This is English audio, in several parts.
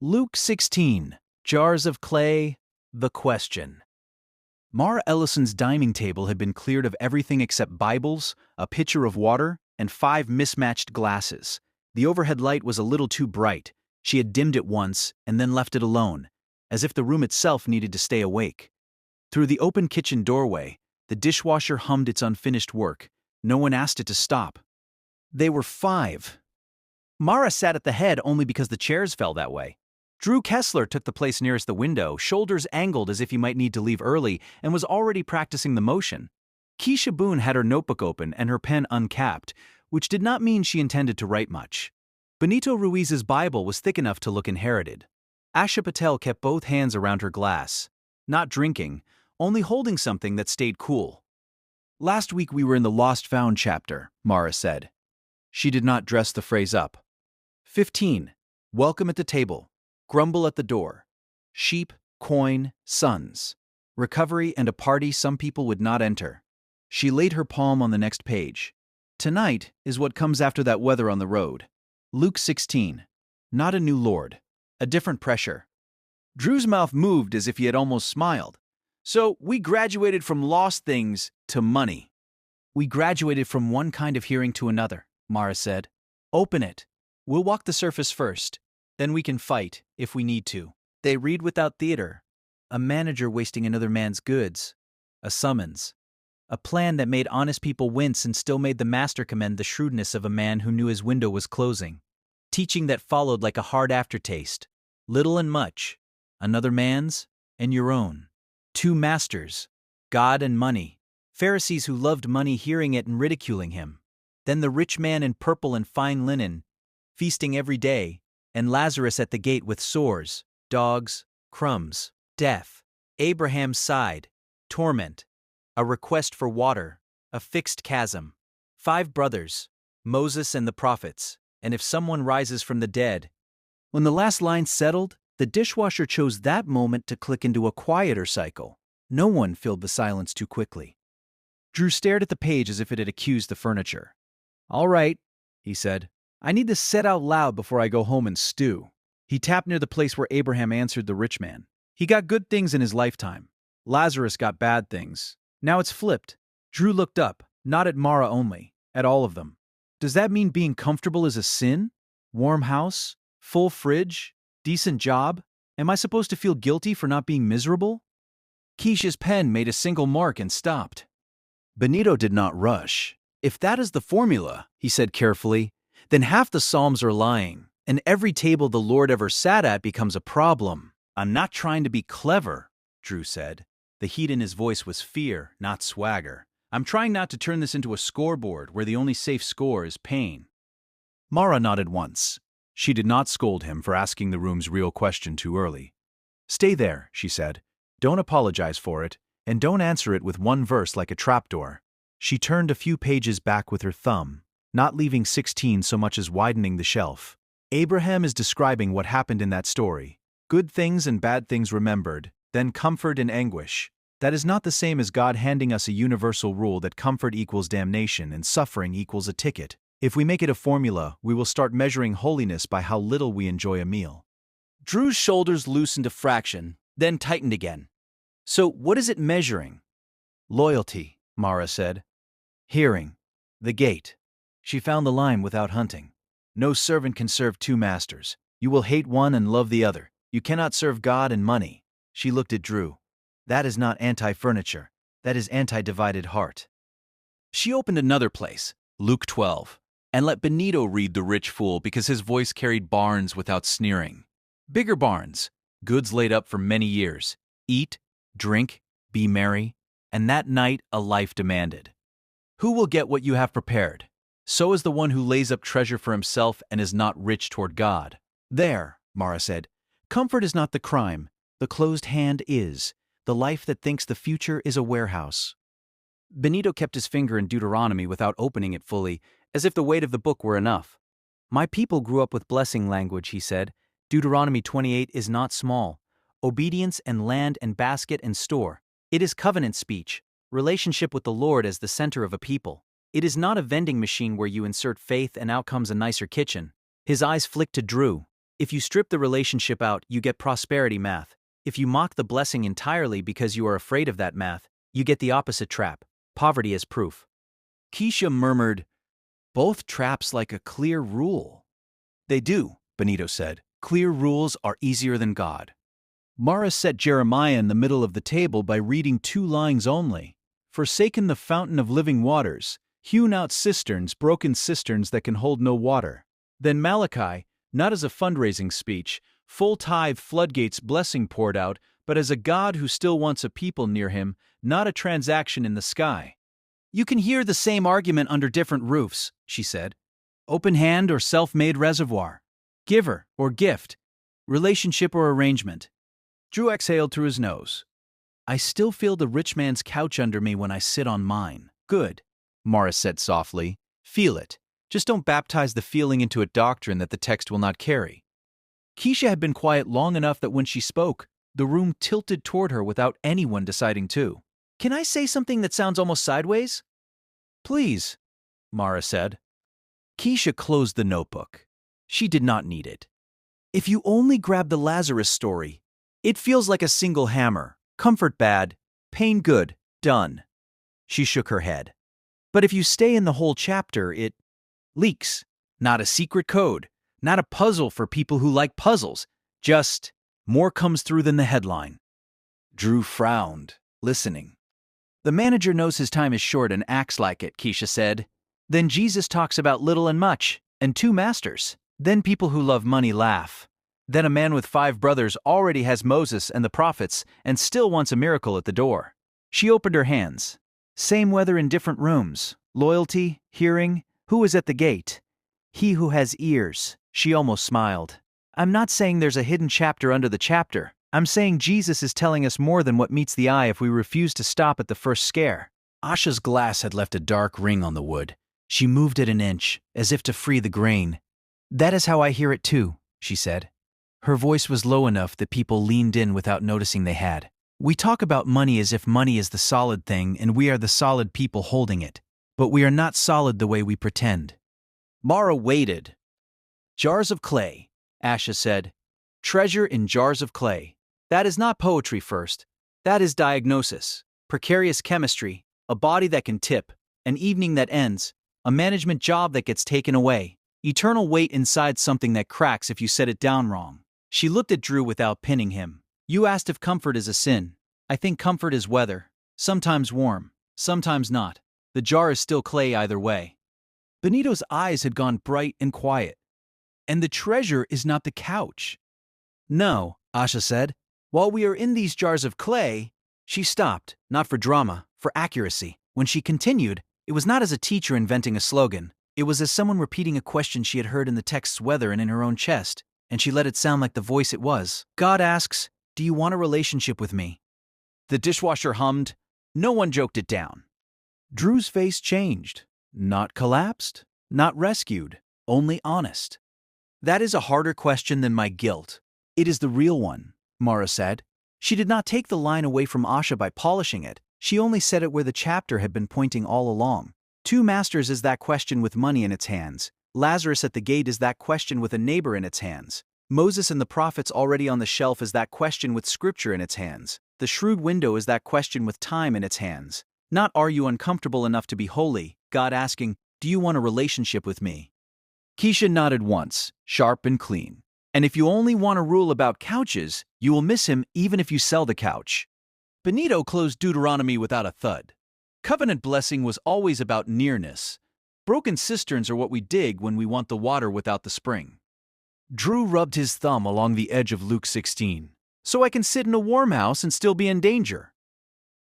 Luke 16, Jars of Clay, The Question. Mara Ellison's dining table had been cleared of everything except Bibles, a pitcher of water, and 5 mismatched glasses. The overhead light was a little too bright. She had dimmed it once and then left it alone, as if the room itself needed to stay awake. Through the open kitchen doorway, the dishwasher hummed its unfinished work. No one asked it to stop. They were 5. Mara sat at the head only because the chairs fell that way. Drew Kessler took the place nearest the window, shoulders angled as if he might need to leave early, and was already practicing the motion. Keisha Boone had her notebook open and her pen uncapped, which did not mean she intended to write much. Benito Ruiz's Bible was thick enough to look inherited. Asha Patel kept both hands around her glass, not drinking, only holding something that stayed cool. "Last week we were in the Lost Found chapter," Mara said. She did not dress the phrase up. 15. Welcome at the table. Grumble at the door. Sheep, coin, sons. Recovery and a party some people would not enter. She laid her palm on the next page. Tonight is what comes after that weather on the road. Luke 16. Not a new Lord. A different pressure. Drew's mouth moved as if he had almost smiled. "So we graduated from lost things to money." "We graduated from one kind of hearing to another," Mara said. "Open it. We'll walk the surface first. Then we can fight, if we need to." They read without theater. A manager wasting another man's goods. A summons. A plan that made honest people wince and still made the master commend the shrewdness of a man who knew his window was closing. Teaching that followed like a hard aftertaste. Little and much. Another man's and your own. 2 masters. God and money. Pharisees who loved money hearing it and ridiculing him. Then the rich man in purple and fine linen, feasting every day, and Lazarus at the gate with sores, dogs, crumbs, death. Abraham's side, torment, a request for water, a fixed chasm. 5 brothers, Moses and the prophets, and if someone rises from the dead. When the last line settled, the dishwasher chose that moment to click into a quieter cycle. No one filled the silence too quickly. Drew stared at the page as if it had accused the furniture. "All right," he said. "I need this said out loud before I go home and stew." He tapped near the place where Abraham answered the rich man. He got good things in his lifetime. Lazarus got bad things. Now it's flipped. Drew looked up, not at Mara only, at all of them. "Does that mean being comfortable is a sin? Warm house? Full fridge? Decent job? Am I supposed to feel guilty for not being miserable?" Keisha's pen made a single mark and stopped. Benito did not rush. "If that is the formula," he said carefully, "then half the Psalms are lying, and every table the Lord ever sat at becomes a problem." "I'm not trying to be clever," Drew said. The heat in his voice was fear, not swagger. "I'm trying not to turn this into a scoreboard where the only safe score is pain." Mara nodded once. She did not scold him for asking the room's real question too early. "Stay there," she said. "Don't apologize for it, and don't answer it with one verse like a trapdoor." She turned a few pages back with her thumb, not leaving 16 so much as widening the shelf. Abraham is describing what happened in that story. Good things and bad things remembered, then comfort and anguish. That is not the same as God handing us a universal rule that comfort equals damnation and suffering equals a ticket. If we make it a formula, we will start measuring holiness by how little we enjoy a meal. Drew's shoulders loosened a fraction, then tightened again. "So what is it measuring?" "Loyalty," Mara said. "Hearing. The gate." She found the line without hunting. "No servant can serve 2 masters. You will hate one and love the other. You cannot serve God and money." She looked at Drew. "That is not anti-furniture. That is anti-divided heart." She opened another place, Luke 12, and let Benito read the rich fool because his voice carried barns without sneering. Bigger barns, goods laid up for many years. Eat, drink, be merry, and that night a life demanded. "Who will get what you have prepared? So is the one who lays up treasure for himself and is not rich toward God." "There," Mara said. "Comfort is not the crime. The closed hand is. The life that thinks the future is a warehouse." Benito kept his finger in Deuteronomy without opening it fully, as if the weight of the book were enough. "My people grew up with blessing language," he said. "Deuteronomy 28 is not small. Obedience and land and basket and store. It is covenant speech, relationship with the Lord as the center of a people. It is not a vending machine where you insert faith and out comes a nicer kitchen." His eyes flicked to Drew. If you strip the relationship out, you get prosperity math. If you mock the blessing entirely because you are afraid of that math, you get the opposite trap, poverty as proof. Keisha murmured, "Both traps like a clear rule." "They do," Benito said. "Clear rules are easier than God." Mara set Jeremiah in the middle of the table by reading 2 lines only. "Forsaken the fountain of living waters, hewn out cisterns, broken cisterns that can hold no water." Then Malachi, not as a fundraising speech, full tithe floodgates blessing poured out, but as a God who still wants a people near him, not a transaction in the sky. "You can hear the same argument under different roofs," she said. "Open hand or self-made reservoir. Giver or gift. Relationship or arrangement." Drew exhaled through his nose. "I still feel the rich man's couch under me when I sit on mine." "Good," Morris said softly. "Feel it. Just don't baptize the feeling into a doctrine that the text will not carry." Keisha had been quiet long enough that when she spoke, the room tilted toward her without anyone deciding to. "Can I say something that sounds almost sideways?" "Please," Mara said. Keisha closed the notebook. She did not need it. "If you only grab the Lazarus story, it feels like a single hammer. Comfort bad, pain good, done." She shook her head. "But if you stay in the whole chapter, it leaks. Not a secret code, not a puzzle for people who like puzzles, just more comes through than the headline." Drew frowned, listening. "The manager knows his time is short and acts like it," Keisha said. "Then Jesus talks about little and much, and 2 masters. Then people who love money laugh. Then a man with 5 brothers already has Moses and the prophets and still wants a miracle at the door." She opened her hands. "Same weather in different rooms. Loyalty, hearing, who is at the gate? He who has ears." She almost smiled. "I'm not saying there's a hidden chapter under the chapter. I'm saying Jesus is telling us more than what meets the eye if we refuse to stop at the first scare." Asha's glass had left a dark ring on the wood. She moved it an inch, as if to free the grain. "That is how I hear it too," she said. Her voice was low enough that people leaned in without noticing they had. "We talk about money as if money is the solid thing and we are the solid people holding it. But we are not solid the way we pretend." Mara waited. "Jars of clay," Asha said. "Treasure in jars of clay. That is not poetry first. That is diagnosis. Precarious chemistry, a body that can tip, an evening that ends, a management job that gets taken away, eternal weight inside something that cracks if you set it down wrong." She looked at Drew without pinning him. "You asked if comfort is a sin. I think comfort is weather. Sometimes warm, sometimes not. The jar is still clay either way." Benito's eyes had gone bright and quiet. "And the treasure is not the couch." "No," Asha said. "While we are in these jars of clay—" She stopped, not for drama, for accuracy. When she continued, it was not as a teacher inventing a slogan. It was as someone repeating a question she had heard in the text's weather and in her own chest, and she let it sound like the voice it was. "God asks, do you want a relationship with me?" The dishwasher hummed. No one joked it down. Drew's face changed. Not collapsed, not rescued, only honest. "That is a harder question than my guilt. It is the real one," Mara said. She did not take the line away from Asha by polishing it. She only said it where the chapter had been pointing all along. 2 masters is that question with money in its hands. Lazarus at the gate is that question with a neighbor in its hands. Moses and the prophets already on the shelf is that question with scripture in its hands. The shrewd window is that question with time in its hands. Not are you uncomfortable enough to be holy, God asking, do you want a relationship with me? Keisha nodded once, sharp and clean. "And if you only want a rule about couches, you will miss him even if you sell the couch." Benito closed Deuteronomy without a thud. Covenant blessing was always about nearness. Broken cisterns are what we dig when we want the water without the spring. Drew rubbed his thumb along the edge of Luke 16. "So I can sit in a warm house and still be in danger."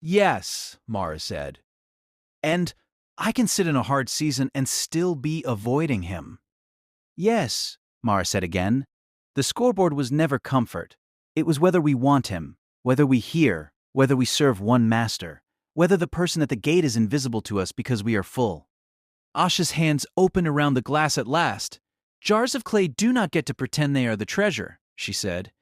"Yes," Mara said. "And I can sit in a hard season and still be avoiding him." "Yes," Mara said again. The scoreboard was never comfort. It was whether we want him, whether we hear, whether we serve one master, whether the person at the gate is invisible to us because we are full. Asha's hands opened around the glass at last. "Jars of clay do not get to pretend they are the treasure," she said.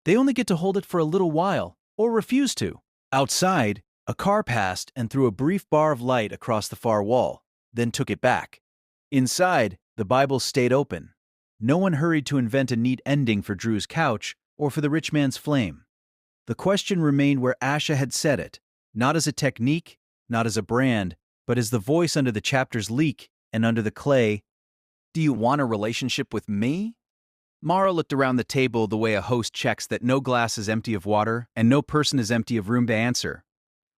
"They only get to hold it for a little while, or refuse to." Outside, a car passed and threw a brief bar of light across the far wall, then took it back. Inside, the Bible stayed open. No one hurried to invent a neat ending for Drew's couch or for the rich man's flame. The question remained where Asha had said it, not as a technique, not as a brand, but as the voice under the chapter's leak and under the clay. Do you want a relationship with me? Mara looked around the table the way a host checks that no glass is empty of water and no person is empty of room to answer.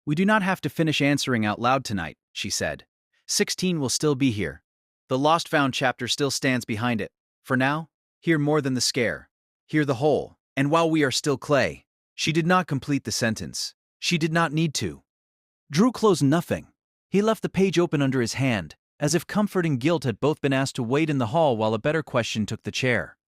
We do not have to finish answering out loud tonight, she said. 16 will still be here. The Lost Found chapter still stands behind it. For now, hear more than the scare. Hear the whole. And while we are still clay. She did not complete the sentence. She did not need to. Drew closed nothing. He left the page open under his hand, as if comfort and guilt had both been asked to wait in the hall while a better question took the chair.